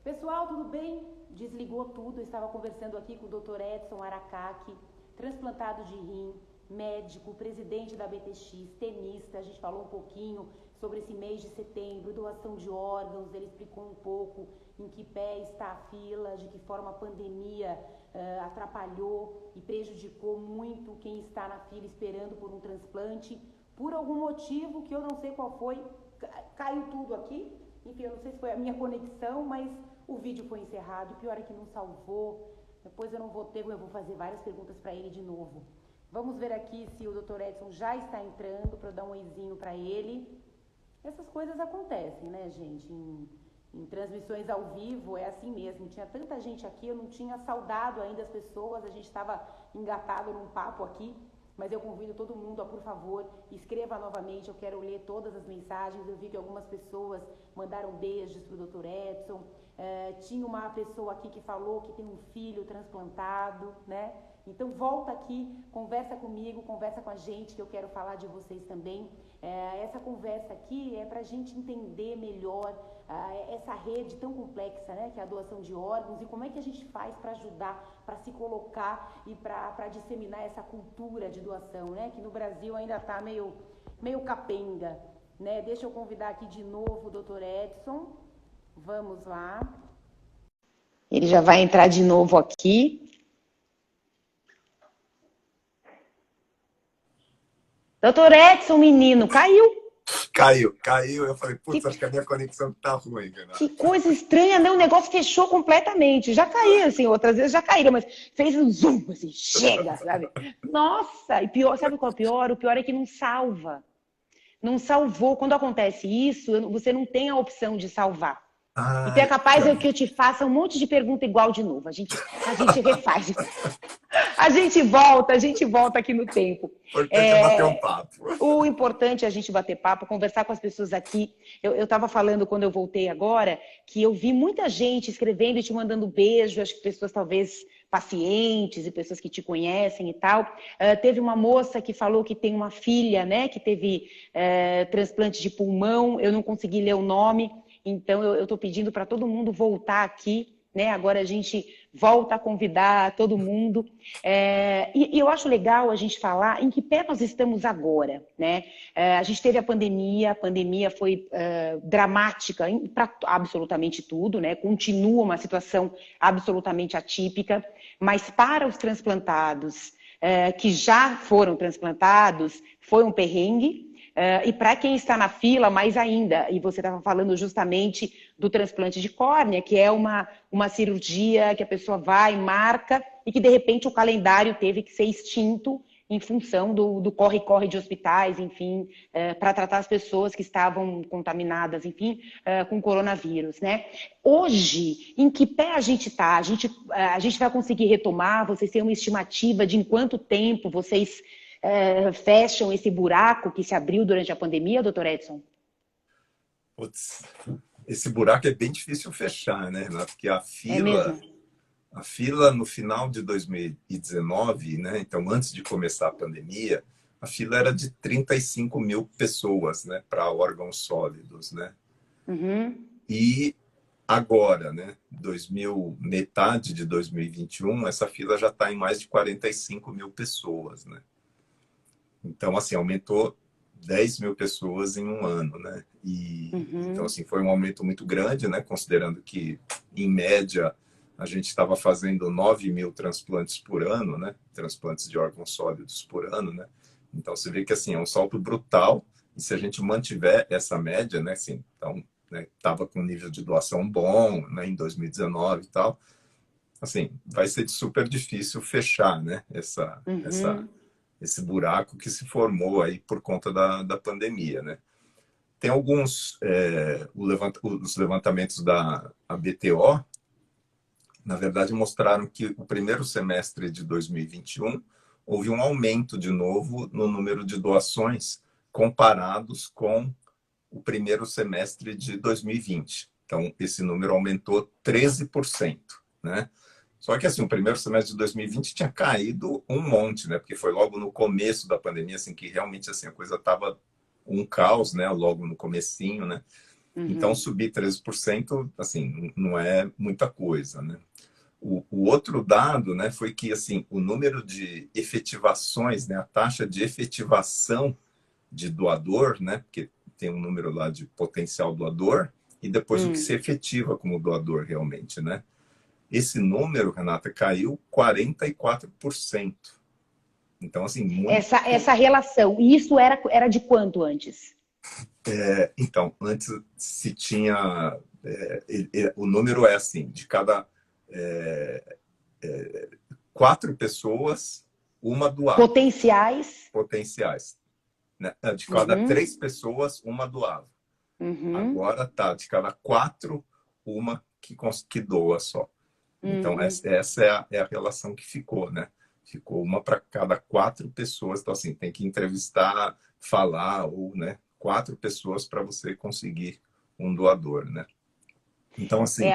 Pessoal, tudo bem? Desligou tudo. Eu estava conversando aqui com o Dr. Edson Aracaki, transplantado de rim, médico, presidente da BTX, tenista. A gente falou um pouquinho sobre esse mês de setembro, doação de órgãos. Ele explicou um pouco em que pé está a fila, de que forma a pandemia atrapalhou e prejudicou muito quem está na fila esperando por um transplante. Por algum motivo que eu não sei qual foi, caiu tudo aqui. Enfim, eu não sei se foi a minha conexão, mas o vídeo foi encerrado. O pior é que não salvou. Depois eu não vou ter, eu vou fazer várias perguntas para ele de novo. Vamos ver aqui se o Dr. Edson já está entrando para dar um oizinho para ele. Essas coisas acontecem, né, gente? Em transmissões ao vivo é assim mesmo. Tinha tanta gente aqui, eu não tinha saudado ainda as pessoas. A gente estava engatado num papo aqui. Mas eu convido todo mundo a, por favor, escreva novamente. Eu quero ler todas as mensagens. Eu vi que algumas pessoas mandaram beijos para o Dr. Edson. Tinha uma pessoa aqui que falou que tem um filho transplantado, né? Então volta aqui, conversa comigo, conversa com a gente, que eu quero falar de vocês também. Essa conversa aqui é para a gente entender melhor essa rede tão complexa, né, que é a doação de órgãos, e como é que a gente faz para ajudar, para se colocar e para disseminar essa cultura de doação, né, que no Brasil ainda está meio capenga, né? Deixa eu convidar aqui de novo o Dr. Edson. Vamos lá. Ele já vai entrar de novo aqui. Doutor Edson, menino, caiu. Caiu. Eu falei, putz, acho que a minha conexão tá ruim, Renato. Que coisa estranha, né? O negócio fechou completamente. Já caiu, assim, outras vezes já caíram, mas fez um zoom, assim, chega, sabe? Nossa, e pior, sabe qual é o pior? O pior é que não salva. Não salvou. Quando acontece isso, você não tem a opção de salvar. Então é Ai, capaz que eu te faça um monte de pergunta igual de novo. A gente refaz. A gente volta aqui no tempo. o importante é bater um papo. O importante é a gente bater papo, conversar com as pessoas aqui. Eu estava falando quando eu voltei agora, que eu vi muita gente escrevendo e te mandando beijo, acho que pessoas talvez pacientes e pessoas que te conhecem e tal. Teve uma moça que falou que tem uma filha, né, que teve transplante de pulmão, eu não consegui ler o nome, então eu estou pedindo para todo mundo voltar aqui, né? Agora a gente volta a convidar todo mundo. E eu acho legal a gente falar em que pé nós estamos agora, né? A gente teve a pandemia foi dramática para absolutamente tudo, né? Continua uma situação absolutamente atípica, mas para os transplantados que já foram transplantados, foi um perrengue. E para quem está na fila, mais ainda, e você estava falando justamente do transplante de córnea, que é uma cirurgia que a pessoa vai, marca, e que de repente o calendário teve que ser extinto em função do corre-corre de hospitais, enfim, para tratar as pessoas que estavam contaminadas, enfim, com coronavírus, né? Hoje, em que pé a gente está? A gente vai conseguir retomar? Vocês têm uma estimativa de em quanto tempo vocês fecham esse buraco que se abriu durante a pandemia, doutor Edson? Putz, esse buraco é bem difícil fechar, né, Renato? Porque É mesmo? a fila no final de 2019, né, então antes de começar a pandemia, a fila era de 35 mil pessoas, né, para órgãos sólidos, né? Uhum. E agora, né, metade de 2021, essa fila já está em mais de 45 mil pessoas, né? Então, assim, aumentou 10 mil pessoas em um ano, né? Então, assim, foi um aumento muito grande, né? Considerando que, em média, a gente estava fazendo 9 mil transplantes por ano, né? Transplantes de órgãos sólidos por ano, né? Então, você vê que, assim, é um salto brutal. E se a gente mantiver essa média, né? Assim, então, né, estava com um nível de doação bom, né? Em 2019 e tal. Assim, vai ser super difícil fechar, né? Esse buraco que se formou aí por conta da pandemia, né? Tem alguns, os levantamentos da BTO, na verdade, mostraram que o primeiro semestre de 2021 houve um aumento de novo no número de doações comparados com o primeiro semestre de 2020. Então, esse número aumentou 13%, né? Só que, assim, o primeiro semestre de 2020 tinha caído um monte, né? Porque foi logo no começo da pandemia, assim, que realmente, assim, a coisa estava um caos, né? Logo no comecinho, né? Então, subir 13%, assim, não é muita coisa, né? O outro dado, né, foi que, assim, o número de efetivações, né, a taxa de efetivação de doador, né, porque tem um número lá de potencial doador, e depois o que se efetiva como doador realmente, né? Esse número, Renata, caiu 44%. Então, assim, muito. Essa relação, e isso era de quanto antes? Então, antes se tinha. O número é assim: de cada 4 pessoas, uma doava. Potenciais? Potenciais. Né? De cada 3 pessoas, uma doava. Agora tá, de cada 4, uma que doa só. Então, essa é a relação que ficou, né? Ficou uma para cada 4 pessoas. Então, assim, tem que entrevistar, falar, ou, né? 4 pessoas para você conseguir um doador, né? Então, assim...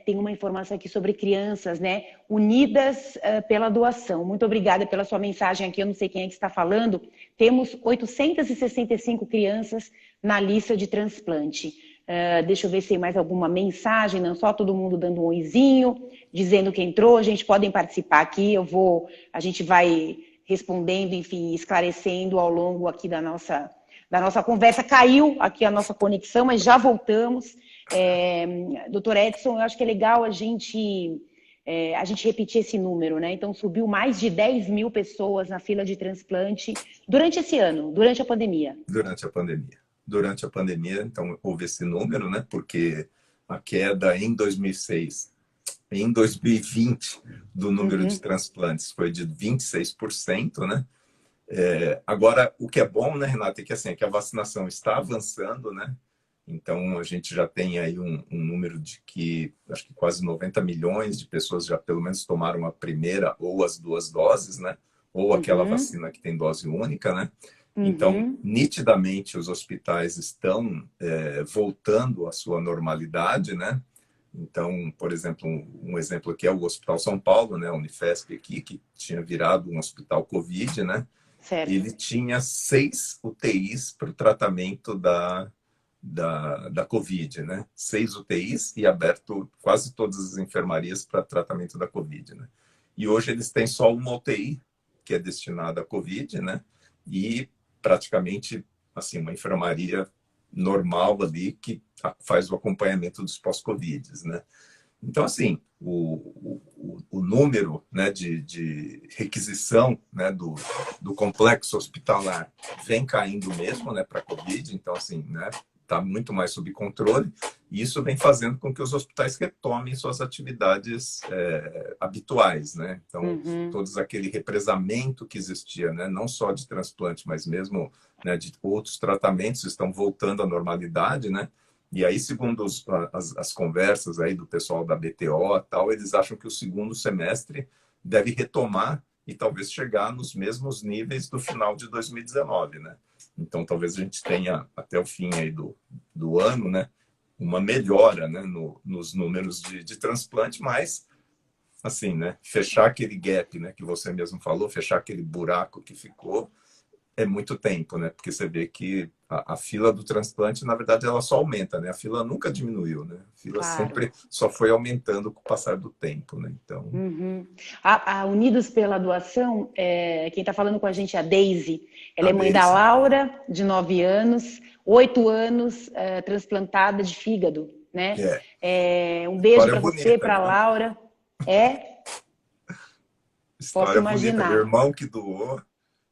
Tem uma informação aqui sobre crianças, né? Unidas pela doação. Muito obrigada pela sua mensagem aqui. Eu não sei quem é que está falando. Temos 865 crianças na lista de transplante. Deixa eu ver se tem mais alguma mensagem. Não só todo mundo dando um oizinho, dizendo que entrou. A gente podem participar aqui. A gente vai respondendo, enfim, esclarecendo ao longo aqui da nossa conversa. Caiu aqui a nossa conexão, mas já voltamos. Doutor Edson, eu acho que é legal a gente repetir esse número, né? Então, subiu mais de 10 mil pessoas na fila de transplante durante esse ano, durante a pandemia. Durante a pandemia, então, houve esse número, né? Porque a queda em 2020, do número de transplantes foi de 26%, né? Agora, o que é bom, né, Renata, é que, assim, é que a vacinação está avançando, né? Então, a gente já tem aí um número de que, acho que quase 90 milhões de pessoas já pelo menos tomaram a primeira ou as 2 doses, né? Ou aquela vacina que tem dose única, né? Então, nitidamente, os hospitais estão voltando à sua normalidade, né? Então, por exemplo, um exemplo aqui é o Hospital São Paulo, né? A Unifesp aqui, que tinha virado um hospital Covid, né? Certo. Ele tinha 6 UTIs para o tratamento da Covid, né? 6 UTIs e aberto quase todas as enfermarias para tratamento da Covid, né? E hoje eles têm só uma UTI que é destinada à Covid, né? E praticamente, assim, uma enfermaria normal ali que faz o acompanhamento dos pós-Covid, né? Então, assim, o número, né, de requisição, né, do complexo hospitalar vem caindo mesmo, né, para a Covid. Então, assim, né, está muito mais sob controle, e isso vem fazendo com que os hospitais retomem suas atividades habituais, né? Então, todos aquele represamento que existia, né, não só de transplante, mas mesmo, né, de outros tratamentos, estão voltando à normalidade, né? E aí, segundo as conversas aí do pessoal da BTO e tal, eles acham que o segundo semestre deve retomar e talvez chegar nos mesmos níveis do final de 2019, né? Então, talvez a gente tenha, até o fim aí do ano, né, uma melhora, né, nos números de transplante, mas, assim, né, fechar aquele gap, né, que você mesmo falou, fechar aquele buraco que ficou, é muito tempo, né? Porque você vê que a fila do transplante, na verdade, ela só aumenta, né? A fila nunca diminuiu, né? A fila sempre só foi aumentando com o passar do tempo, né? Então... A Unidos pela Doação, quem está falando com a gente é a Deise. Ela é mãe Deise. da Laura, de 9 anos, 8 anos, transplantada de fígado, né? Um beijo para você, para a Laura. Posso História imaginar. bonita. Irmão que doou.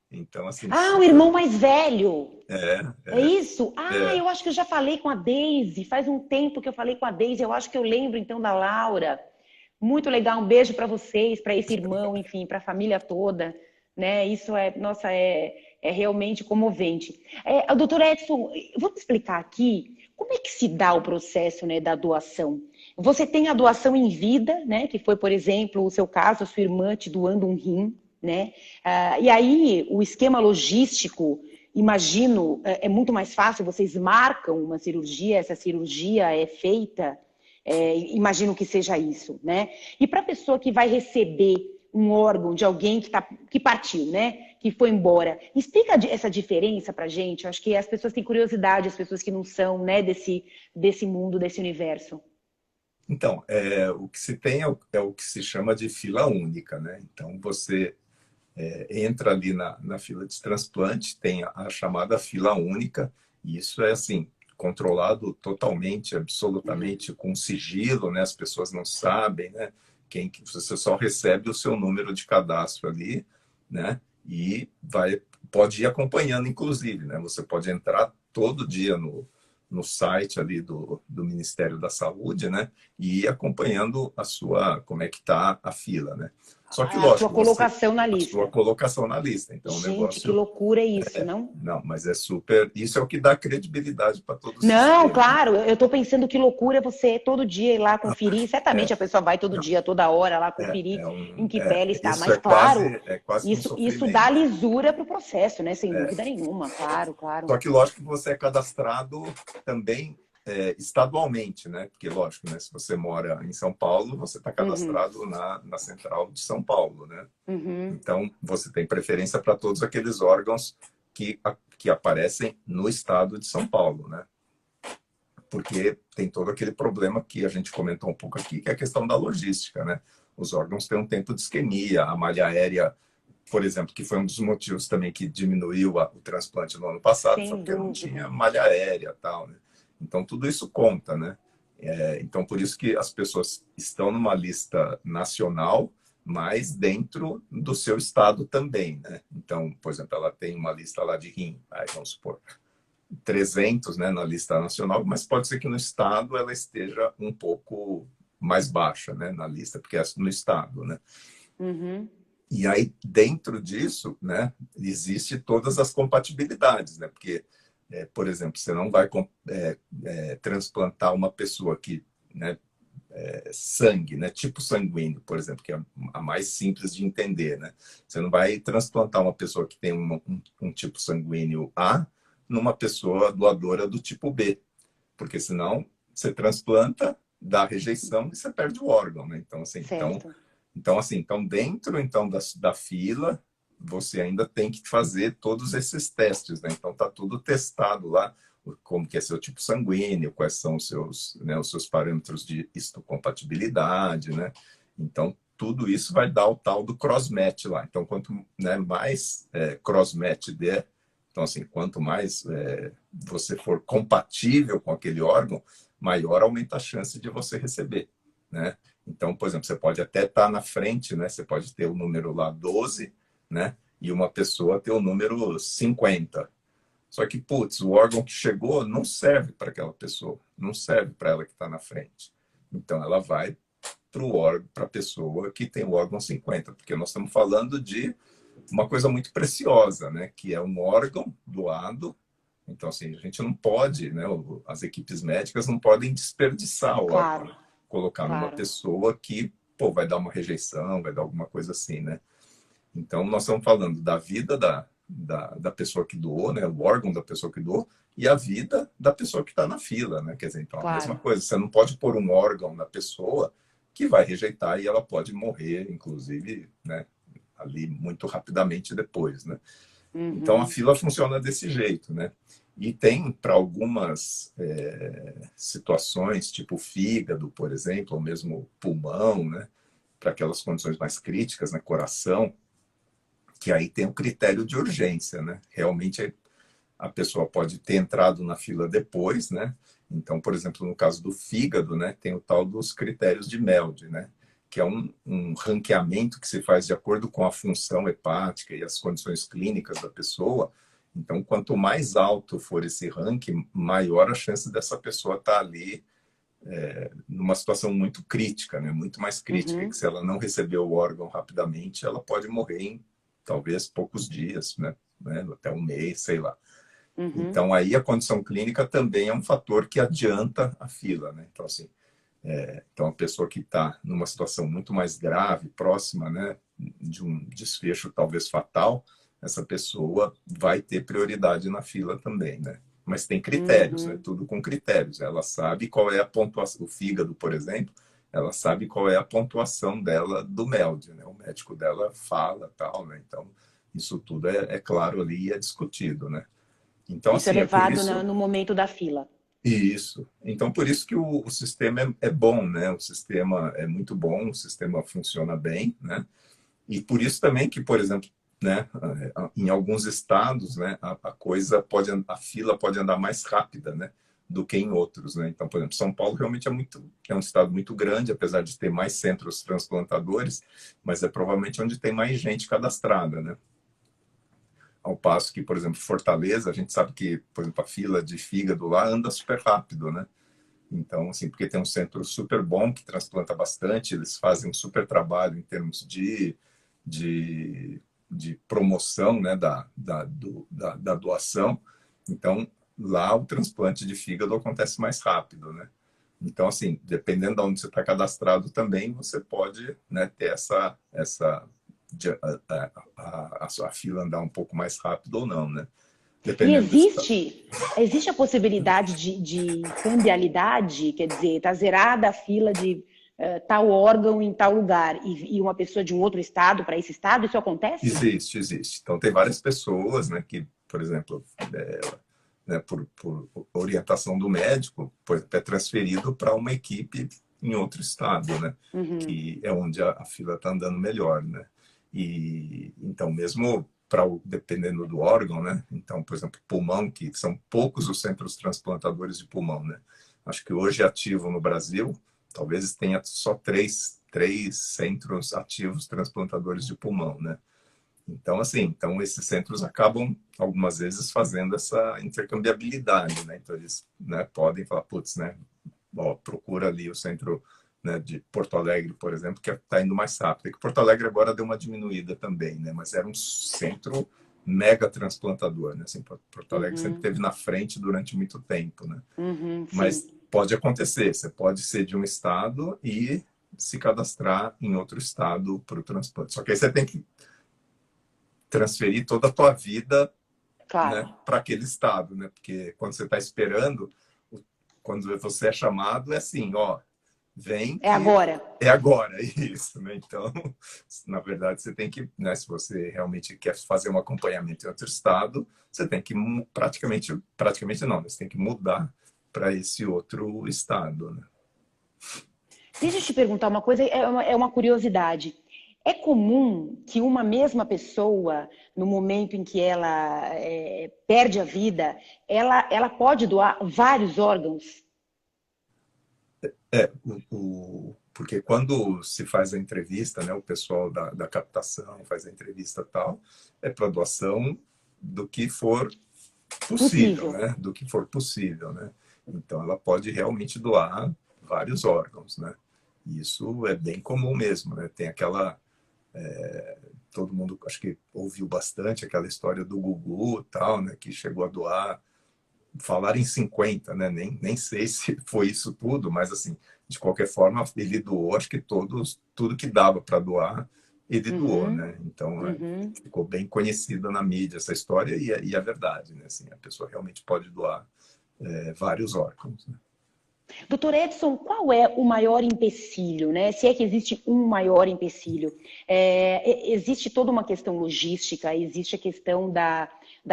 Então, assim... o irmão mais velho. É isso? Eu acho que eu já falei com a Deise. Faz um tempo que eu falei com a Deise. Eu acho que eu lembro, então, da Laura. Muito legal. Um beijo para vocês, para esse irmão, enfim, para a família toda. Né? Isso é realmente comovente. Doutor Edson, vamos explicar aqui como é que se dá o processo, né, da doação. Você tem a doação em vida, né, que foi, por exemplo, o seu caso, a sua irmã te doando um rim, né? E aí o esquema logístico, imagino, é muito mais fácil, vocês marcam uma cirurgia, essa cirurgia é feita, imagino que seja isso, né? E para a pessoa que vai receber um órgão de alguém que partiu, né? Que foi embora. Explica essa diferença pra gente. Eu acho que as pessoas têm curiosidade, as pessoas que não são, né, desse mundo, desse universo. Então, o que se tem é o que se chama de fila única, né? Então, você entra ali na fila de transplante, tem a chamada fila única, e isso é assim, controlado totalmente, absolutamente, com sigilo, né? As pessoas não sabem, né? Você só recebe o seu número de cadastro ali, né? E pode ir acompanhando, inclusive, né? Você pode entrar todo dia no site ali do Ministério da Saúde, né? E ir acompanhando como é que está a fila, né? Só que, A sua lógico, colocação na a sua lista. colocação na lista. Então, o Gente, que negócio... loucura é isso, não? Não, mas é super... Isso é o que dá credibilidade para todo o Não, sistema, né? claro, eu tô pensando que loucura você todo dia ir lá conferir. Certamente a pessoa vai todo Não, dia, toda hora lá conferir em que pele está. isso Mas, claro, é quase que um isso dá sofrimento. lisura para o processo, né? Sem dúvida nenhuma. Claro, claro. Só que, lógico, que você é cadastrado também estadualmente, né? Porque, lógico, né? Se você mora em São Paulo, você está Uhum, cadastrado na Central de São Paulo, né? uhum. Então, você tem preferência para todos aqueles órgãos que aparecem no estado de São Paulo, né? Porque tem todo aquele problema que a gente comentou um pouco aqui, que é a questão da logística, né? Os órgãos têm um tempo de isquemia, a malha aérea, por exemplo, que foi um dos motivos também que diminuiu o transplante no ano passado, foi Sem porque não dúvida. tinha malha aérea e tal, né? Então, tudo isso conta, né? Então, por isso que as pessoas estão numa lista nacional, mas dentro do seu estado também, né? Então, por exemplo, ela tem uma lista lá de rim, aí vamos supor, 300, né, na lista nacional, mas pode ser que no estado ela esteja um pouco mais baixa, né, na lista, porque é no estado, né? Uhum. E aí, dentro disso, né, existe todas as compatibilidades, né? Porque, por exemplo, você não vai transplantar uma pessoa que, né, sangue, né, tipo sanguíneo, por exemplo, que é a mais simples de entender, né? Você não vai transplantar uma pessoa que tem um tipo sanguíneo A numa pessoa doadora do tipo B, porque senão você transplanta, dá rejeição e você perde o órgão, né? Então, assim, Certo. então dentro da fila, você ainda tem que fazer todos esses testes, né? Então tá tudo testado lá, como que é seu tipo sanguíneo, quais são os seus parâmetros de histocompatibilidade, né? Então tudo isso vai dar o tal do cross-match lá. Então quanto, né, mais cross-match der, então assim, quanto mais você for compatível com aquele órgão, maior aumenta a chance de você receber, né? Então, por exemplo, você pode até estar na frente, né? Você pode ter o número lá 12, né? E uma pessoa ter o número 50. Só que, putz, o órgão que chegou não serve para aquela pessoa, não serve para ela que está na frente. Então, ela vai para a pessoa que tem o órgão 50, porque nós estamos falando de uma coisa muito preciosa, né? Que é um órgão doado. Então, assim, a gente não pode, né? As equipes médicas não podem desperdiçar o órgão, Claro, né? Colocar numa claro. pessoa que, pô, vai dar uma rejeição, vai dar alguma coisa assim, né? Então, nós estamos falando da vida da pessoa que doou, né? O órgão da pessoa que doou e a vida da pessoa que está na fila, né? Quer dizer, então, a mesma Claro. coisa. Você não pode pôr um órgão na pessoa que vai rejeitar e ela pode morrer, inclusive, né? Ali muito rapidamente depois, né? Então, a Uhum. fila funciona desse jeito, né? E tem para algumas situações, tipo fígado, por exemplo, ou mesmo pulmão, né? Para aquelas condições mais críticas, né? Coração, que aí tem o critério de urgência, né? Realmente a pessoa pode ter entrado na fila depois, né? Então, por exemplo, no caso do fígado, né? Tem o tal dos critérios de MELD, né? Que é um ranqueamento que se faz de acordo com a função hepática e as condições clínicas da pessoa. Então, quanto mais alto for esse ranking, maior a chance dessa pessoa estar ali numa situação muito crítica, né? Muito mais crítica, que Uhum. se ela não receber o órgão rapidamente, ela pode morrer em talvez poucos dias, né? Até um mês, sei lá. Uhum. Então, aí a condição clínica também é um fator que adianta a fila, né? Então, assim, então, a pessoa que está numa situação muito mais grave, próxima, né, de um desfecho talvez fatal, essa pessoa vai ter prioridade na fila também, né? Mas tem critérios, né? Uhum. Tudo com critérios. Ela sabe qual é a pontuação. O fígado, por exemplo, ela sabe qual é a pontuação dela do MELD, né? O médico dela fala, tal, né? Então, isso tudo é claro ali e é discutido, né? Então, Isso é assim, é por levado isso... no momento da fila. Isso. Então, por isso que o sistema é bom, né? O sistema é muito bom, o sistema funciona bem, né? E por isso também que, por exemplo, né, em alguns estados, né, a fila pode andar mais rápida, né, do que em outros, né? Então, por exemplo, São Paulo realmente é um estado muito grande, apesar de ter mais centros transplantadores, mas é provavelmente onde tem mais gente cadastrada, né? Ao passo que, por exemplo, Fortaleza, a gente sabe que, por exemplo, a fila de fígado lá anda super rápido, né? Então, assim, porque tem um centro super bom que transplanta bastante, eles fazem um super trabalho em termos de, de promoção, né, da doação. Então, lá o transplante de fígado acontece mais rápido, né? Então, assim, dependendo de onde você está cadastrado também, você pode, né, ter a sua fila andar um pouco mais rápido ou não, né? E Dependendo do estado. existe a possibilidade de cambialidade, quer dizer, tá zerada a fila de tal órgão em tal lugar e uma pessoa de um outro estado para esse estado, isso acontece? Existe, existe. Então, tem várias pessoas, né, que, por exemplo, né, por orientação do médico, é transferido para uma equipe em outro estado, né, que é onde a fila está andando melhor, né. E então, mesmo dependendo do órgão, né, então, por exemplo, pulmão, que são poucos os centros transplantadores de pulmão, né. Acho que hoje ativo no Brasil, talvez tenha só três centros ativos transplantadores de pulmão, né. Então, assim, então esses centros acabam, algumas vezes, fazendo essa intercambiabilidade, né? Então, eles, né, podem falar, putz, né, ó, procura ali o centro, né, de Porto Alegre, por exemplo, que está indo mais rápido. É que Porto Alegre agora deu uma diminuída também, né? Mas era um centro mega transplantador, né? Assim, Porto Alegre sempre esteve na frente durante muito tempo, né? Mas Sim. pode acontecer, você pode ser de um estado e se cadastrar em outro estado para o transplante. Só que aí você tem que transferir toda a tua vida, Claro. né, para aquele estado, né? Porque quando você está esperando, quando você é chamado, é assim, ó, vem É que agora. é agora, isso, né? Então, na verdade, você tem que, né, se você realmente quer fazer um acompanhamento em outro estado, você tem que praticamente não, você tem que mudar para esse outro estado, né? Deixa eu te perguntar uma coisa, é uma curiosidade. É comum que uma mesma pessoa, no momento em que ela perde a vida, ela pode doar vários órgãos? É, porque quando se faz a entrevista, né, o pessoal da captação faz a entrevista tal, é para doação do que for possível, Possível. né? Do que for possível, né? Então, ela pode realmente doar vários órgãos, né? E isso é bem comum mesmo, né? Tem aquela... todo mundo, acho que ouviu bastante aquela história do Gugu tal, né? Que chegou a doar, falar em 50, né? Nem sei se foi isso tudo, mas assim, de qualquer forma, ele doou, acho que tudo que dava para doar, ele doou, né? Então, ficou bem conhecida na mídia essa história e é verdade, né? Assim, a pessoa realmente pode doar vários órgãos, né? Doutor Edson, qual é o maior empecilho, né? Se é que existe um maior empecilho. Existe toda uma questão logística, existe a questão da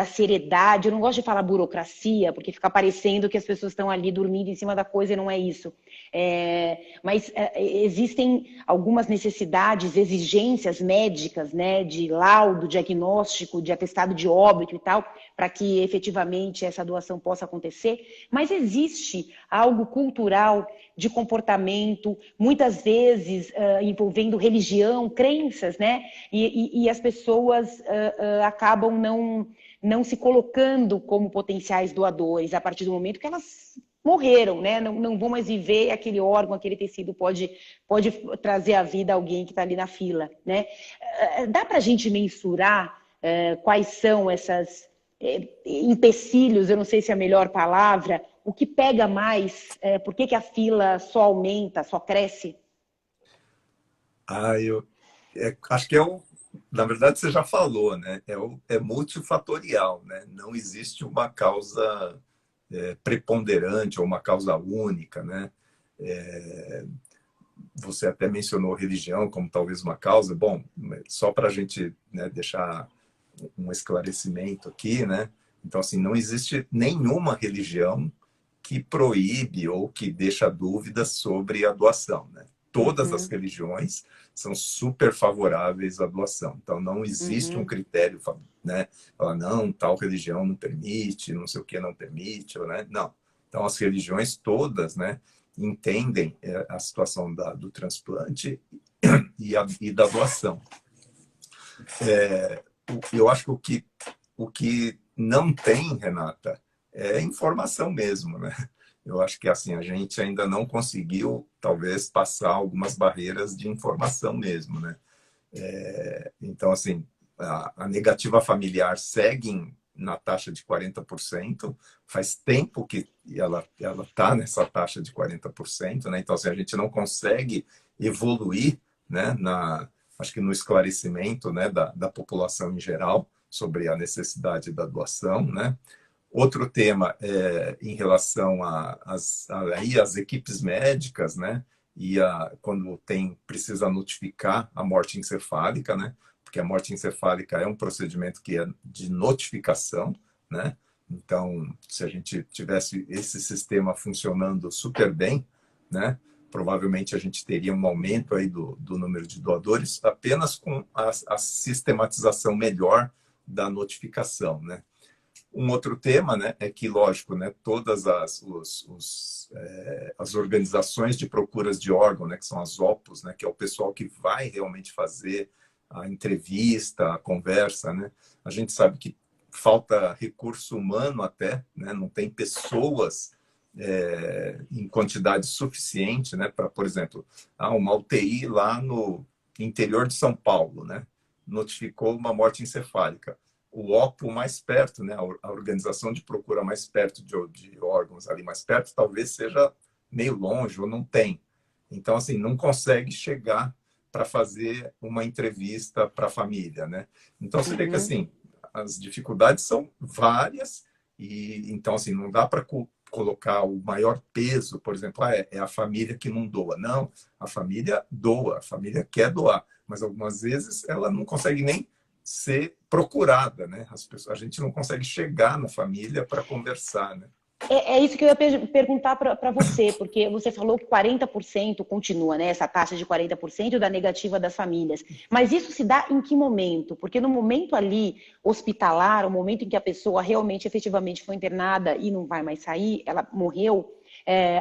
seriedade. Eu não gosto de falar burocracia, porque fica parecendo que as pessoas estão ali dormindo em cima da coisa e não é isso. Mas existem algumas necessidades, exigências médicas, né? De laudo, diagnóstico, de atestado de óbito e tal, para que efetivamente essa doação possa acontecer. Mas existe algo cultural, de comportamento, muitas vezes envolvendo religião, crenças, né? E as pessoas acabam não se colocando como potenciais doadores a partir do momento que elas morreram, né? Não vão mais viver, aquele órgão, aquele tecido pode trazer à vida alguém que está ali na fila, né? Dá para a gente mensurar quais são essas empecilhos, eu não sei se é a melhor palavra, o que pega mais, por que a fila só aumenta, só cresce? Acho que na verdade você já falou, né? É multifatorial, né? Não existe uma causa preponderante ou uma causa única, né? você até mencionou religião como talvez uma causa. Bom, só para a gente, né, deixar um esclarecimento aqui, né? Então, assim, não existe nenhuma religião que proíbe ou que deixa dúvidas sobre a doação, né? Todas as religiões são super favoráveis à doação. Então, não existe um critério, né? Falar, não, tal religião não permite, não sei o que não permite, né? Não. Então, as religiões todas, né, entendem a situação do transplante e da doação. Eu acho que o que não tem, Renata, é informação mesmo, né? Eu acho que assim a gente ainda não conseguiu, talvez, passar algumas barreiras de informação mesmo, né? Então, assim, a negativa familiar segue na taxa de 40%, faz tempo que ela está nessa taxa de 40%, né? Então, assim, a gente não consegue evoluir, né, acho que no esclarecimento, né, da população em geral sobre a necessidade da doação, né? Outro tema é em relação às equipes médicas, né? E quando precisa notificar a morte encefálica, né? Porque a morte encefálica é um procedimento que é de notificação, né? Então, se a gente tivesse esse sistema funcionando super bem, né? Provavelmente a gente teria um aumento aí do número de doadores apenas com a sistematização melhor da notificação, né? Um outro tema, né, é que, lógico, né, todas as organizações de procuras de órgão, né, que são as OPOS, né, que é o pessoal que vai realmente fazer a entrevista, a conversa, né, a gente sabe que falta recurso humano até, né, não tem pessoas em quantidade suficiente, né, para, por exemplo, uma UTI lá no interior de São Paulo, né, notificou uma morte encefálica. O OPO mais perto, né, a organização de procura mais perto de órgãos ali mais perto, talvez seja meio longe ou não tem. Então, assim, não consegue chegar para fazer uma entrevista para a família, né? Então, você vê que, assim, as dificuldades são várias e, então, assim, não dá para colocar o maior peso, por exemplo, é a família que não doa. Não, a família doa, a família quer doar, mas algumas vezes ela não consegue nem ser procurada, né? A gente não consegue chegar na família para conversar, né? É isso que eu ia perguntar para você, porque você falou que 40% continua, né? Essa taxa de 40% da negativa das famílias. Mas isso se dá em que momento? Porque no momento ali hospitalar, o momento em que a pessoa realmente, efetivamente foi internada e não vai mais sair, ela morreu,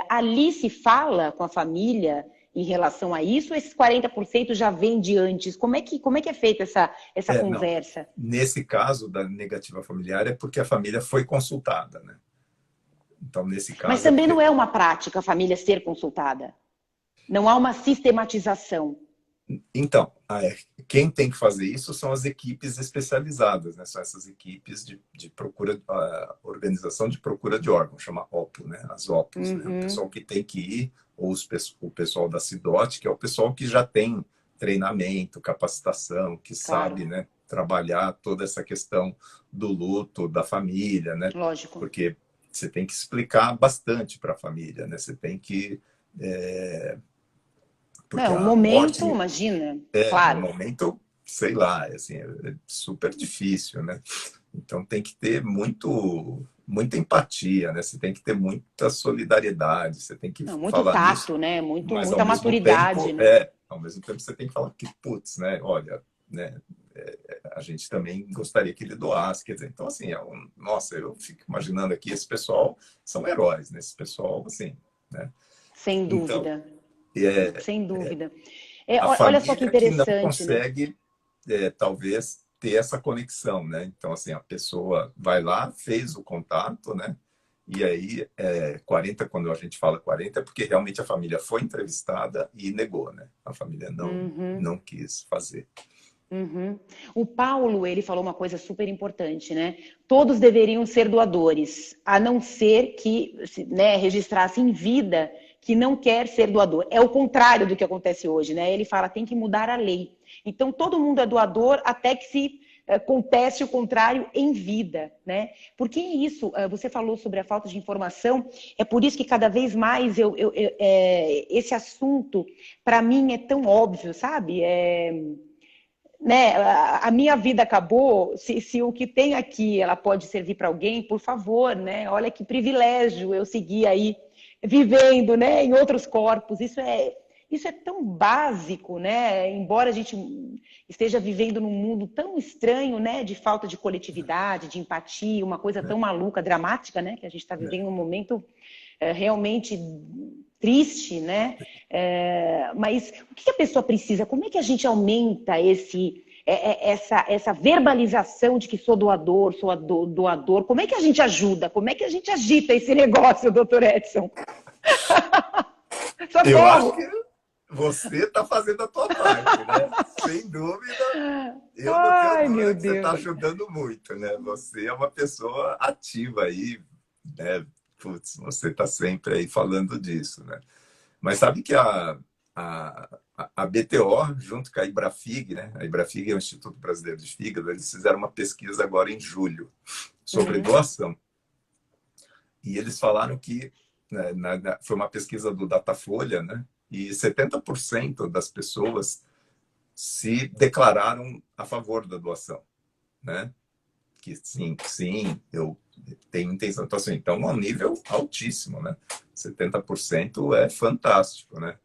ali se fala com a família em relação a isso, ou esses 40% já vem de antes? Como é que é feita essa conversa? Não. Nesse caso da negativa familiar é porque a família foi consultada, né? Então, nesse caso... Mas também não é uma prática a família ser consultada. Não há uma sistematização. Então, quem tem que fazer isso são as equipes especializadas, né? São essas equipes de procura, organização de procura de órgãos, chama OPO, né? As OPOs, né? O pessoal que tem que ir, ou o pessoal da CIDOT, que é o pessoal que já tem treinamento, capacitação, que sabe, né, trabalhar toda essa questão do luto da família, né? Lógico. Porque você tem que explicar bastante para a família, né? Você tem que... Não, um momento, imagina, claro. Um momento, sei lá, assim, é super difícil, né? Então tem que ter muita empatia, né? Você tem que ter muita solidariedade, você tem que muito falar tato, isso, né? mas Muita maturidade, tempo, né? ao mesmo tempo você tem que falar que, putz, né? Olha, né? A gente também gostaria que ele doasse, quer dizer, então assim, nossa, eu fico imaginando aqui, esse pessoal são heróis, né? Esse pessoal, assim, né? Sem dúvida. Então, sem dúvida. Olha só que que não interessante, consegue, talvez, ter essa conexão, né? Então, assim, a pessoa vai lá, fez o contato, né? E aí, 40, quando a gente fala 40, é porque realmente a família foi entrevistada e negou, né? A família não quis fazer. O Paulo, ele falou uma coisa super importante, né? Todos deveriam ser doadores, a não ser que, né, registrasse em vida que não quer ser doador. É o contrário do que acontece hoje, né? Ele fala, tem que mudar a lei. Então, todo mundo é doador até que se conteste o contrário em vida, né? Porque é isso, você falou sobre a falta de informação, é por isso que cada vez mais esse assunto, para mim, é tão óbvio, sabe? Né, a minha vida acabou, se o que tem aqui ela pode servir para alguém, por favor, né? Olha que privilégio eu seguir aí vivendo, né, em outros corpos. Isso é tão básico, né? Embora a gente esteja vivendo num mundo tão estranho, né, de falta de coletividade, de empatia, uma coisa tão maluca, dramática, né, que a gente está vivendo um momento realmente triste, né? Mas o que a pessoa precisa? Como é que a gente aumenta essa verbalização de que sou doador, doador? Como é que a gente ajuda? Como é que a gente agita esse negócio, doutor Edson? Eu Socorro! acho que você está fazendo a tua parte, né? Sem dúvida. Eu não Ai, tenho meu dúvida que você está Deus. ajudando muito, né? Você é uma pessoa ativa aí, né? Putz, você está sempre aí falando disso, né? Mas sabe que a BTO, junto com a Ibrafig, né? A Ibrafig é o Instituto Brasileiro de Fígado, eles fizeram uma pesquisa agora em julho sobre doação. E eles falaram que, né, foi uma pesquisa do Datafolha, né? E 70% das pessoas se declararam a favor da doação, né? Que sim, eu tenho intenção. Então é um nível altíssimo, né? 70% é fantástico, né?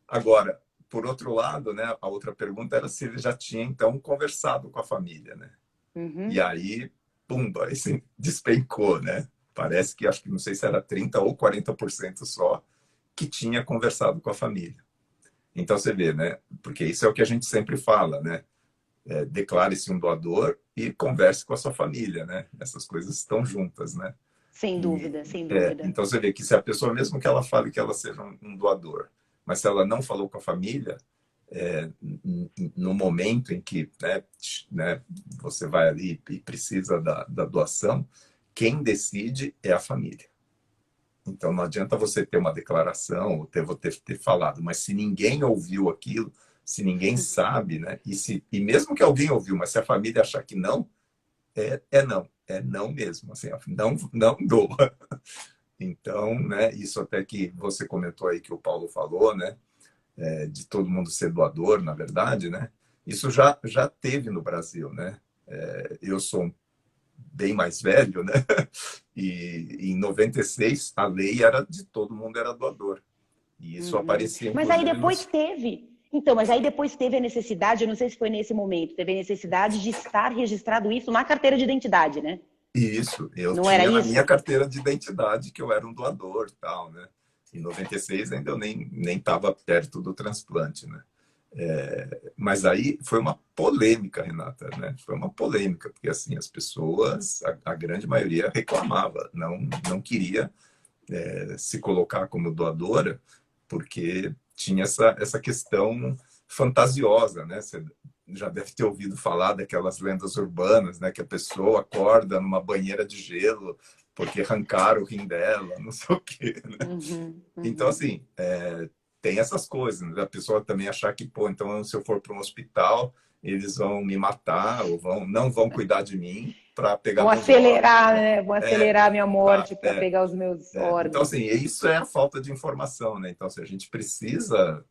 Agora, por outro lado, né, a outra pergunta era se ele já tinha, então, conversado com a família, né? E aí, pumba, assim, despencou, né? Parece que, acho que não sei se era 30% ou 40% só que tinha conversado com a família. Então, você vê, né? Porque isso é o que a gente sempre fala, né? Declare-se um doador e converse com a sua família, né? Essas coisas estão juntas, né? Sem dúvida, sem dúvida. Então, você vê que se a pessoa, mesmo que ela fale que ela seja um doador, mas se ela não falou com a família, no momento em que né, você vai ali e precisa da doação, quem decide é a família. Então, não adianta você ter uma declaração ou ter falado, mas se ninguém ouviu aquilo, se ninguém sabe, né? E mesmo que alguém ouviu, mas se a família achar que não, é não mesmo, assim, não doa. Então, né, isso até que você comentou aí que o Paulo falou, né, de todo mundo ser doador, na verdade, né, isso já teve no Brasil, né. Eu sou bem mais velho, né, e em 96 a lei era de todo mundo era doador. E isso aparecia, Mas aí inclusive, depois teve. Então, mas aí depois teve a necessidade, eu não sei se foi nesse momento, teve a necessidade de estar registrado isso na carteira de identidade, né? Isso, eu Não era tinha na minha isso? carteira de identidade que eu era um doador e tal, né? Em 96 ainda eu nem estava perto do transplante, né? Mas aí foi uma polêmica, Renata, né? Foi uma polêmica, porque assim, as pessoas, a grande maioria reclamava, não queria se colocar como doadora, porque tinha essa questão fantasiosa, né? Você já deve ter ouvido falar daquelas lendas urbanas, né? Que a pessoa acorda numa banheira de gelo porque arrancaram o rim dela, não sei o quê, né? Então, assim, tem essas coisas, né? A pessoa também achar que, pô, então se eu for para um hospital, eles vão me matar ou não vão cuidar de mim para pegar Vão meus órgãos, acelerar, né? né? Vão acelerar a minha Tá, morte para pegar os meus Então, órgãos. assim, isso é a falta de informação, né? Então, assim, a gente precisa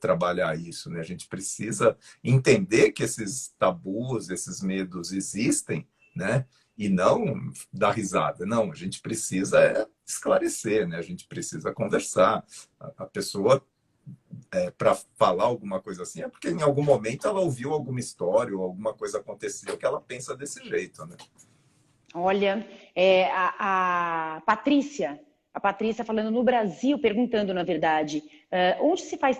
trabalhar isso, né? A gente precisa entender que esses tabus, esses medos existem, né? E não dar risada. Não, a gente precisa esclarecer, né? A gente precisa conversar. A pessoa, para falar alguma coisa assim, é porque em algum momento ela ouviu alguma história ou alguma coisa aconteceu que ela pensa desse jeito, né? Olha, a Patrícia falando no Brasil, perguntando, na verdade, onde se faz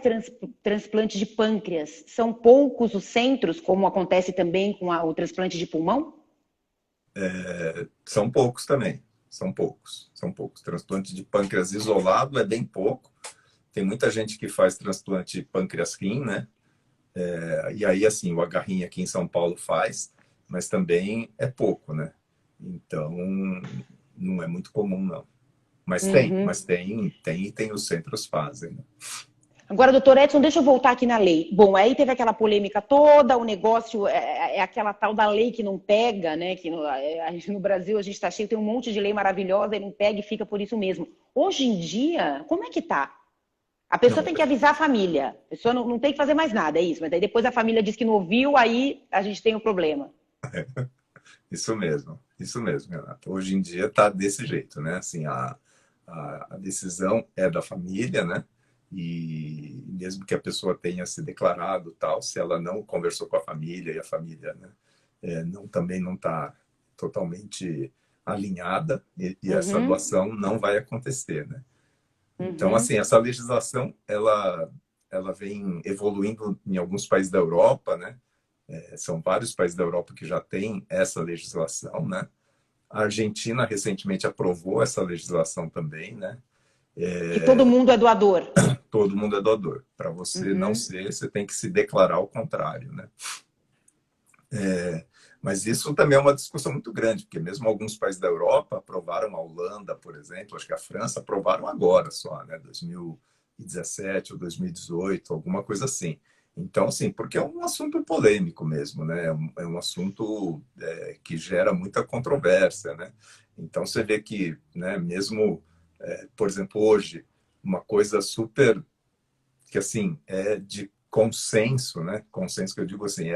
transplante de pâncreas? São poucos os centros, como acontece também com o transplante de pulmão? São poucos também. São poucos. Transplante de pâncreas isolado é bem pouco. Tem muita gente que faz transplante de pâncreas-rim, né? E aí, assim, o Agarrinha aqui em São Paulo faz, mas também é pouco, né? Então, não é muito comum, não. Mas tem, os centros fazem. Né? Agora, doutor Edson, deixa eu voltar aqui na lei. Bom, aí teve aquela polêmica toda, o negócio é aquela tal da lei que não pega, né? Que no Brasil a gente está cheio, tem um monte de lei maravilhosa e não pega e fica por isso mesmo. Hoje em dia, como é que tá? A pessoa Não, tem que avisar a família. A pessoa não tem que fazer mais nada, é isso. Mas aí depois a família diz que não ouviu, aí a gente tem um problema. isso mesmo, Renato. Hoje em dia está desse jeito, né? Assim, a decisão é da família, né? E mesmo que a pessoa tenha se declarado tal, se ela não conversou com a família e a família, né, também não está totalmente alinhada e essa Uhum, doação não vai acontecer, né? Então, uhum. assim, essa legislação ela vem evoluindo em alguns países da Europa, né? São vários países da Europa que já têm essa legislação, né? A Argentina recentemente aprovou essa legislação também, né? Que todo mundo é doador. Todo mundo é doador. Para você não Uhum. ser, você tem que se declarar ao contrário, né? Mas isso também é uma discussão muito grande, porque mesmo alguns países da Europa aprovaram, a Holanda, por exemplo, acho que a França aprovaram agora só, né? 2017 ou 2018, alguma coisa assim. Então, assim, porque é um assunto polêmico mesmo, né? É um assunto que gera muita controvérsia, né? Então, você vê que, né, mesmo, por exemplo, hoje, uma coisa super que assim é de consenso, né? Consenso que eu digo assim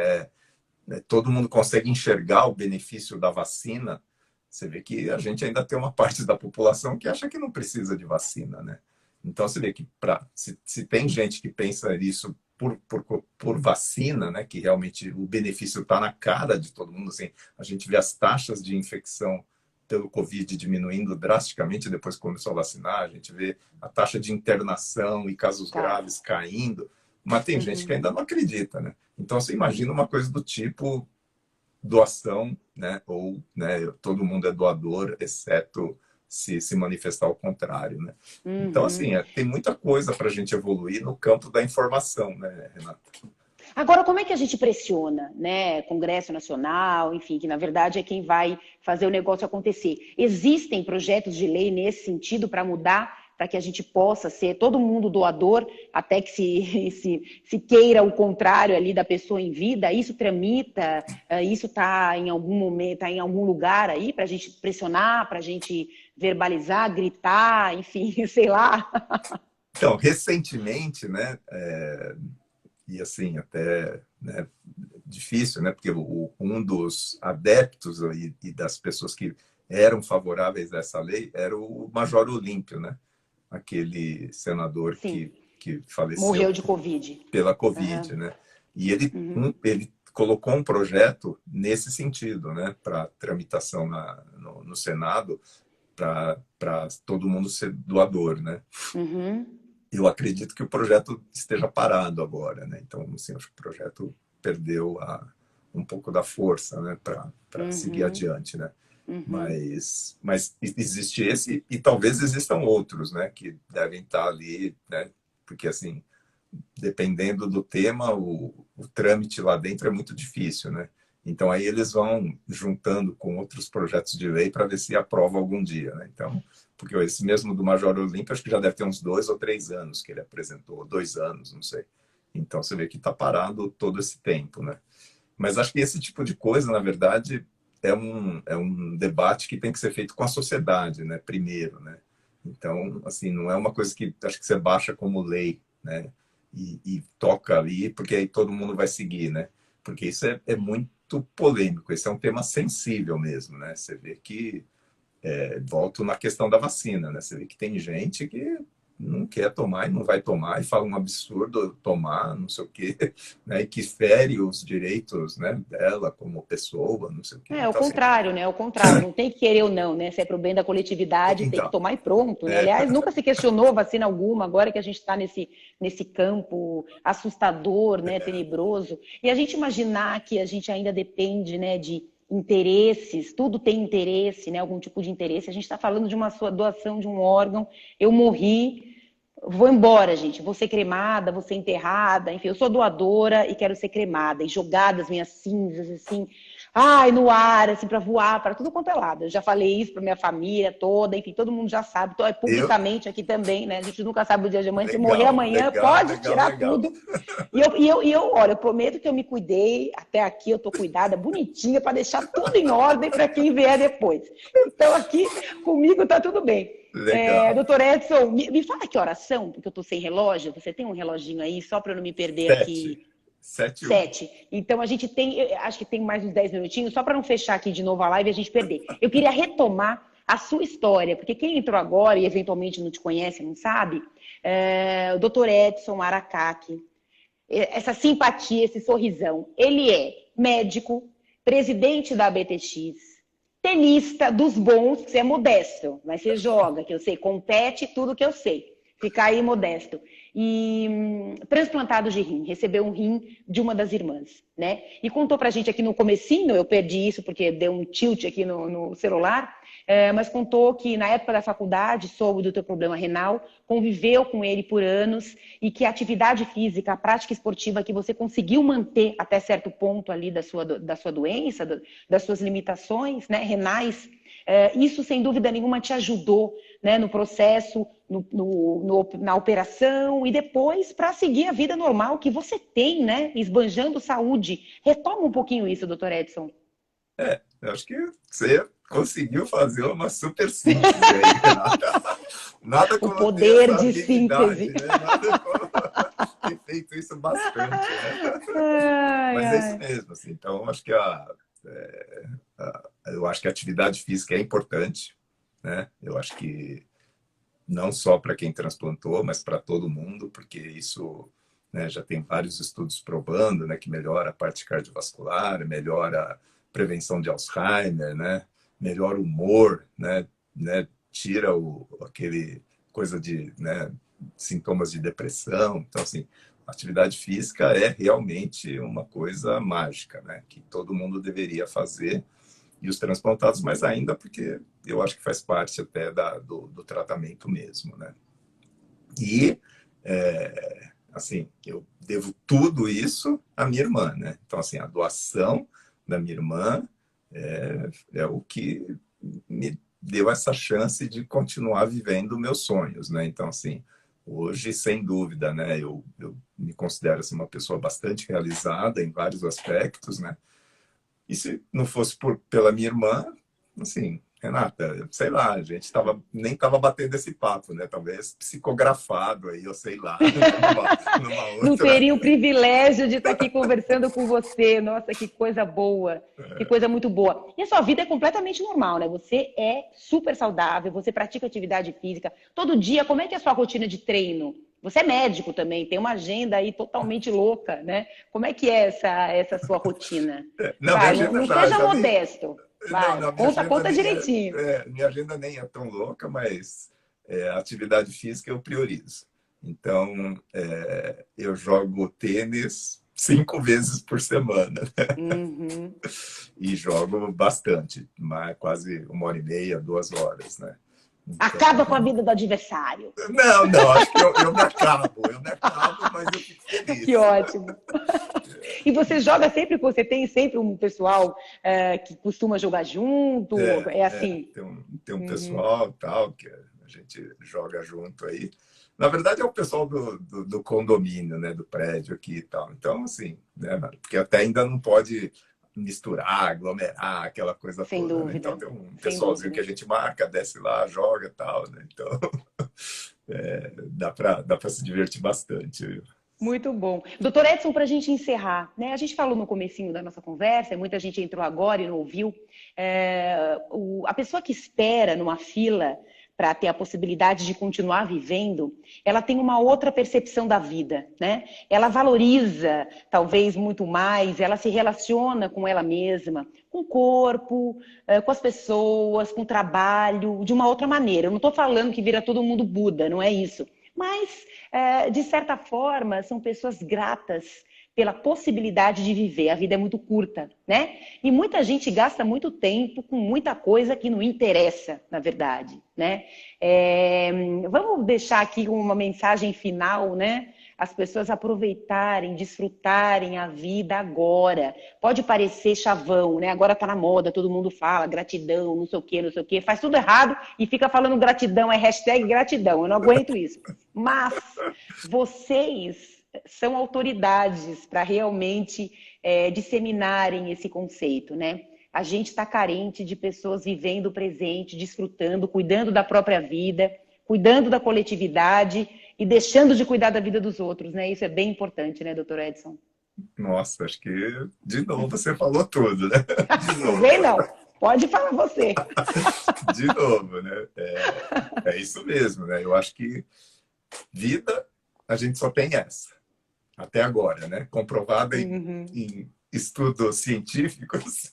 todo mundo consegue enxergar o benefício da vacina. Você vê que a gente ainda tem uma parte da população que acha que não precisa de vacina, né? Então você vê que se tem gente que pensa isso por vacina, né? Que realmente o benefício está na cara de todo mundo. Assim, a gente vê as taxas de infecção pelo Covid diminuindo drasticamente depois que começou a vacinar, a gente vê a taxa de internação e casos Tá. graves caindo, mas tem gente que Uhum. ainda não acredita, né? Então você imagina uma coisa do tipo doação, né? Ou né, todo mundo é doador, exceto se manifestar ao contrário, né? Então, Uhum. assim, tem muita coisa para a gente evoluir no campo da informação, né, Renata? Agora, como é que a gente pressiona, né? Congresso Nacional, enfim, que na verdade é quem vai fazer o negócio acontecer. Existem projetos de lei nesse sentido para mudar, para que a gente possa ser todo mundo doador, até que se queira o contrário ali da pessoa em vida, isso tramita, isso está em algum momento, está em algum lugar aí para a gente pressionar, para a gente verbalizar, gritar, enfim, sei lá. Então, recentemente, né, e assim, até né, difícil, né, porque um dos adeptos e das pessoas que eram favoráveis a essa lei era o Major Olímpio, né, aquele senador Sim, que faleceu morreu de Covid. pela Uhum, Covid, né? E uhum. ele colocou um projeto nesse sentido, né, para tramitação no Senado, para todo mundo ser doador, né? Uhum, Eu acredito que o projeto esteja parado agora, né? Então, assim, acho que o projeto perdeu um pouco da força, né, para seguir uhum, adiante, né? uhum. Mas existe esse e talvez existam outros, né, que devem estar ali, né? Porque assim, dependendo do tema, o trâmite lá dentro é muito difícil, né? Então aí eles vão juntando com outros projetos de lei para ver se aprova algum dia, né? Então, porque esse mesmo do Major Olímpio, acho que já deve ter uns 2 ou 3 anos que ele apresentou, 2 anos, não sei. Então você vê que está parado todo esse tempo, né? Mas acho que esse tipo de coisa, na verdade, é um debate que tem que ser feito com a sociedade, né? Primeiro, né? Então, assim, não é uma coisa que acho que você baixa como lei, né? E toca ali, porque aí todo mundo vai seguir, né? Porque isso é muito polêmico, esse é um tema sensível mesmo, né? Você vê que, volto na questão da vacina, né? Você vê que tem gente que não quer tomar e não vai tomar e fala um absurdo tomar, não sei o quê, né? E que fere os direitos, né, dela como pessoa, não sei o quê. É o Então, assim, contrário, né? É o contrário. Não tem que querer ou não, né? Se é pro bem da coletividade, tem que então, tomar e pronto, né? é, Aliás, nunca se questionou vacina alguma, agora que a gente está nesse campo assustador, né? Tenebroso. E a gente imaginar que a gente ainda depende, né, de interesses, tudo tem interesse, né? Algum tipo de interesse. A gente está falando de uma doação de um órgão. Eu morri, vou embora, gente. Vou ser cremada, vou ser enterrada. Enfim, eu sou doadora e quero ser cremada. E jogadas minhas cinzas, assim. Ai, no ar, assim, para voar, para tudo quanto é lado. Eu já falei isso para minha família toda, enfim, todo mundo já sabe. Então, Eu, publicamente aqui também, né? A gente nunca sabe o dia de amanhã. Se morrer legal, amanhã, legal, pode legal, tirar legal. tudo. Olha, eu prometo que eu me cuidei. Até aqui eu tô cuidada, bonitinha, para deixar tudo em ordem para quem vier depois. Então, aqui comigo tá tudo bem. Legal. Doutor Edson, me fala que horas são, porque eu tô sem relógio. Você tem um reloginho aí, só para eu não me perder aqui? 7. 7-1. 7. Então a gente tem, acho que tem mais uns 10 minutinhos, só para não fechar aqui de novo a live e a gente perder. Eu queria retomar a sua história, porque quem entrou agora e eventualmente não te conhece, não sabe, o Dr. Edson Aracaki, essa simpatia, esse sorrisão, ele é médico, presidente da BTX, tenista dos bons, que você é modesto, mas você joga, que eu sei, compete tudo que eu sei. Ficar aí modesto. E transplantado de rim, recebeu um rim de uma das irmãs, né? E contou pra gente aqui no comecinho, eu perdi isso porque deu um tilt aqui no celular, mas contou que na época da faculdade soube do teu problema renal, conviveu com ele por anos e que a atividade física, a prática esportiva que você conseguiu manter até certo ponto ali da sua doença, das suas limitações, né, renais, isso sem dúvida nenhuma te ajudou, né, no processo, na operação e depois para seguir a vida normal que você tem, né, esbanjando saúde. Retoma um pouquinho isso, doutor Edson. Eu acho que você conseguiu fazer uma super síntese aí. Nada O como ter poder essa de habilidade, síntese. né? Nada como ter feito isso bastante, né? Ai, Mas é isso ai. mesmo, assim. Então, acho que eu acho que a atividade física é importante, né? Eu acho que não só para quem transplantou, mas para todo mundo, porque isso, né, já tem vários estudos provando, né, que melhora a parte cardiovascular, melhora a prevenção de Alzheimer, né, melhora o humor, né, tira aquele coisa de, né, sintomas de depressão. Então, assim, a atividade física é realmente uma coisa mágica, né, que todo mundo deveria fazer, e os transplantados mais ainda, porque eu acho que faz parte até do tratamento mesmo, né? E, assim, eu devo tudo isso à minha irmã, né? Então, assim, a doação da minha irmã é o que me deu essa chance de continuar vivendo meus sonhos, né? Então, assim, hoje, sem dúvida, né? Eu me considero assim, uma pessoa bastante realizada em vários aspectos, né? E se não fosse pela minha irmã, assim, Renata, sei lá, a gente nem estava batendo esse papo, né? Talvez psicografado aí, eu sei lá, numa Não outra. teria o privilégio de estar aqui conversando com você. Nossa, que coisa boa. Que coisa muito boa. E a sua vida é completamente normal, né? Você é super saudável, você pratica atividade física. Todo dia, como é que é a sua rotina de treino? Você é médico também, tem uma agenda aí totalmente louca, né? Como é que é essa sua rotina? Não, minha Vai, agenda não seja já nem. modesto. Não, Vai, não, conta direitinho. minha agenda nem é tão louca, mas a atividade física eu priorizo. Então, eu jogo tênis 5 vezes por semana, né? Uhum. E jogo bastante, quase 1h30, 2 horas, né? Então, Acaba com a vida do adversário. não, acho que eu me acabo, mas eu fico feliz. Que ótimo. E você joga sempre, você tem sempre um pessoal que costuma jogar junto? É assim? Tem um pessoal tal que a gente joga junto aí. Na verdade, é o pessoal do condomínio, né, do prédio aqui e tal. Então, assim, né, porque até ainda não pode misturar, aglomerar, aquela coisa Sem toda, né? Então, dúvida. tem um Sem pessoalzinho que dúvida. a gente marca, desce lá, joga e tal, né? Então, dá para se divertir bastante, viu? Muito bom. Doutor Edson, para a gente encerrar, né? A gente falou no comecinho da nossa conversa, e muita gente entrou agora e não ouviu. A pessoa que espera numa fila para ter a possibilidade de continuar vivendo, ela tem uma outra percepção da vida, né? Ela valoriza, talvez, muito mais, ela se relaciona com ela mesma, com o corpo, com as pessoas, com o trabalho, de uma outra maneira. Eu não estou falando que vira todo mundo Buda, não é isso. Mas, de certa forma, são pessoas gratas pela possibilidade de viver. A vida é muito curta, né? E muita gente gasta muito tempo com muita coisa que não interessa, na verdade, né? Vamos deixar aqui uma mensagem final, né? as pessoas aproveitarem, desfrutarem a vida agora. Pode parecer chavão, né? Agora tá na moda, todo mundo fala gratidão, não sei o quê, faz tudo errado e fica falando gratidão, é hashtag gratidão, eu não aguento isso. Mas vocês são autoridades para realmente disseminarem esse conceito, né? A gente está carente de pessoas vivendo o presente, desfrutando, cuidando da própria vida, cuidando da coletividade e deixando de cuidar da vida dos outros, né? Isso é bem importante, né, doutor Edson? Nossa, acho que de novo você falou tudo, né? De Não novo. vem, não. Pode falar você. De novo, né? É isso mesmo, né? Eu acho que vida, a gente só tem essa. Até agora, né? Comprovada em estudos científicos,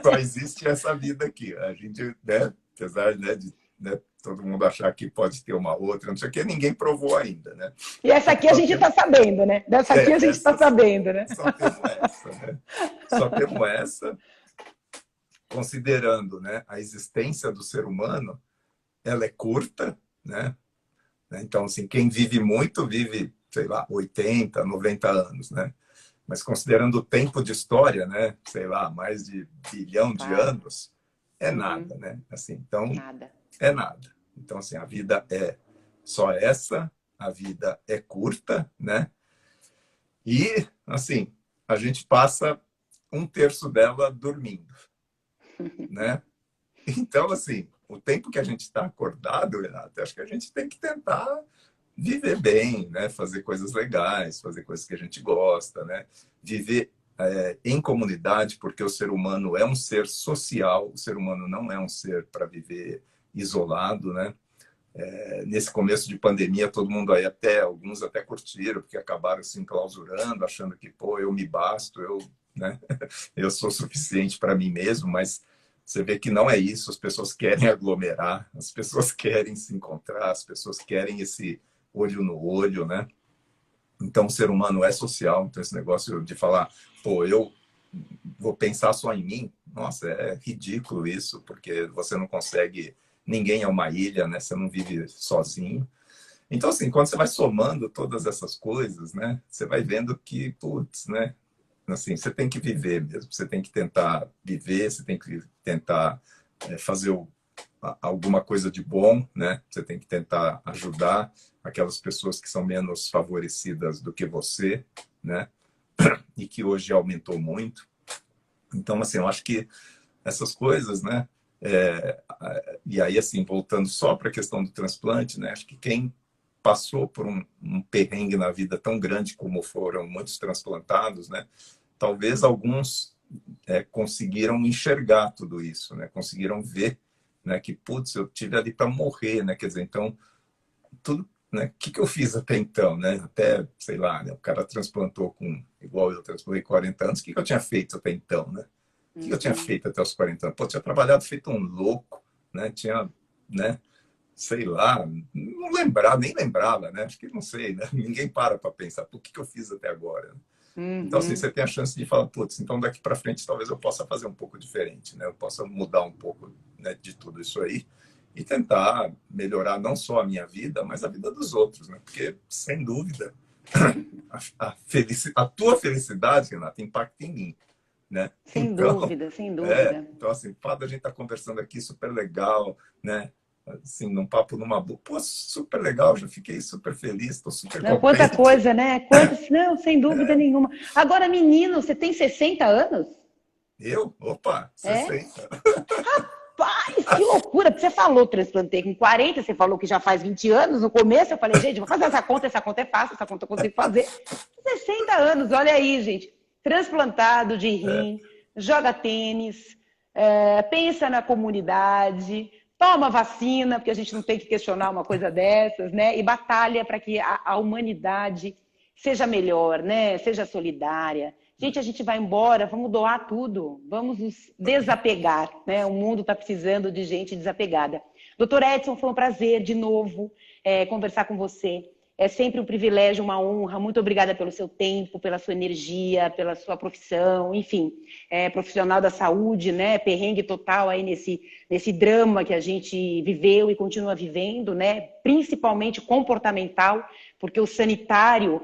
só existe essa vida aqui. A gente, né? Apesar, né, de todo mundo achar que pode ter uma outra, não sei o que, ninguém provou ainda, né? E essa aqui a gente está sabendo, né? Dessa aqui a gente está sabendo, né? Só temos essa, né? Só temos essa, considerando, né, a existência do ser humano, ela é curta, né? Então, assim, quem vive muito vive, sei lá, 80, 90 anos, né? Mas considerando o tempo de história, né? Sei lá, mais de bilhão de anos, é nada, né? Assim, então, Nada. é nada. Então, assim, a vida é só essa, a vida é curta, né? E, assim, a gente passa 1/3 dela dormindo, né? Então, assim, o tempo que a gente está acordado, Renato, acho que a gente tem que tentar viver bem, né? Fazer coisas legais, fazer coisas que a gente gosta, né? Viver em comunidade, porque o ser humano é um ser social, o ser humano não é um ser para viver isolado, né? Nesse começo de pandemia, todo mundo aí, alguns até curtiram, porque acabaram se enclausurando, achando que, pô, eu me basto, né? Eu sou suficiente para mim mesmo, mas você vê que não é isso, as pessoas querem aglomerar, as pessoas querem se encontrar, as pessoas querem esse olho no olho, né? Então, o ser humano é social, então esse negócio de falar, pô, eu vou pensar só em mim, nossa, é ridículo isso, porque você não consegue, ninguém é uma ilha, né? Você não vive sozinho. Então, assim, quando você vai somando todas essas coisas, né? Você vai vendo que, putz, né? Assim, você tem que viver mesmo, você tem que tentar viver, você tem que tentar fazer alguma coisa de bom, né? Você tem que tentar ajudar aquelas pessoas que são menos favorecidas do que você, né? E que hoje aumentou muito. Então, assim, eu acho que essas coisas, né? E aí, assim, voltando só para a questão do transplante, né? Acho que quem passou por um perrengue na vida tão grande como foram muitos transplantados, né? Talvez alguns conseguiram enxergar tudo isso, né? Conseguiram ver, né? Que, putz, eu tive ali para morrer, né? Quer dizer, então, tudo, né? O que eu fiz até então, né? Até, sei lá, né? O cara transplantou igual eu transplantei 40 anos, o que eu tinha feito até então, né? O que eu tinha feito até os 40 anos? Pô, tinha trabalhado feito um louco, né? Tinha, né? Sei lá, não lembrava, nem lembrava, né? Acho que não sei, né? Ninguém para pensar, o que eu fiz até agora? Então, assim, você tem a chance de falar, putz, então daqui para frente talvez eu possa fazer um pouco diferente, né? Eu possa mudar um pouco, né, de tudo isso aí e tentar melhorar não só a minha vida, mas a vida dos outros, né? Porque, sem dúvida, a tua felicidade, Renata, impacta em mim, né? Sem dúvida, sem dúvida. Então, assim, o fato da gente estar conversando aqui, super legal, né? Assim, num papo numa boa. Pô, super legal, já fiquei super feliz, estou super Não, contente. quanta coisa, né? Quantas... Não, sem dúvida nenhuma. Agora, menino, você tem 60 anos? Eu? Opa, 60. Rapaz, que loucura! Porque você falou, transplantei com 40, você falou que já faz 20 anos. No começo eu falei, gente, vou fazer essa conta é fácil, essa conta eu consigo fazer. 60 anos, olha aí, gente. Transplantado de rim, joga tênis, pensa na comunidade, toma vacina, porque a gente não tem que questionar uma coisa dessas, né? E batalha para que a humanidade seja melhor, né? Seja solidária. Gente, a gente vai embora, vamos doar tudo, vamos nos desapegar, né? O mundo está precisando de gente desapegada. Doutor Edson, foi um prazer de novo conversar com você. É sempre um privilégio, uma honra. Muito obrigada pelo seu tempo, pela sua energia, pela sua profissão, enfim, profissional da saúde, né? Perrengue total aí nesse drama que a gente viveu e continua vivendo, né? Principalmente comportamental, porque o sanitário,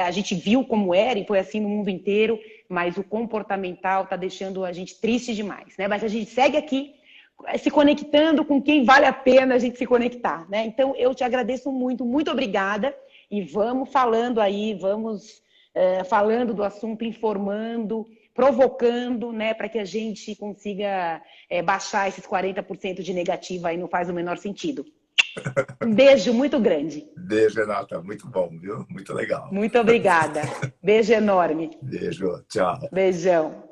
a gente viu como era e foi assim no mundo inteiro, mas o comportamental está deixando a gente triste demais, né? Mas a gente segue aqui se conectando com quem vale a pena a gente se conectar, né? Então, eu te agradeço muito, muito obrigada e vamos falando aí, vamos falando do assunto, informando, provocando, né, para que a gente consiga baixar esses 40% de negativa aí, não faz o menor sentido. Um beijo muito grande. Beijo, Renata. Muito bom, viu? Muito legal. Muito obrigada. Beijo enorme. Beijo. Tchau. Beijão.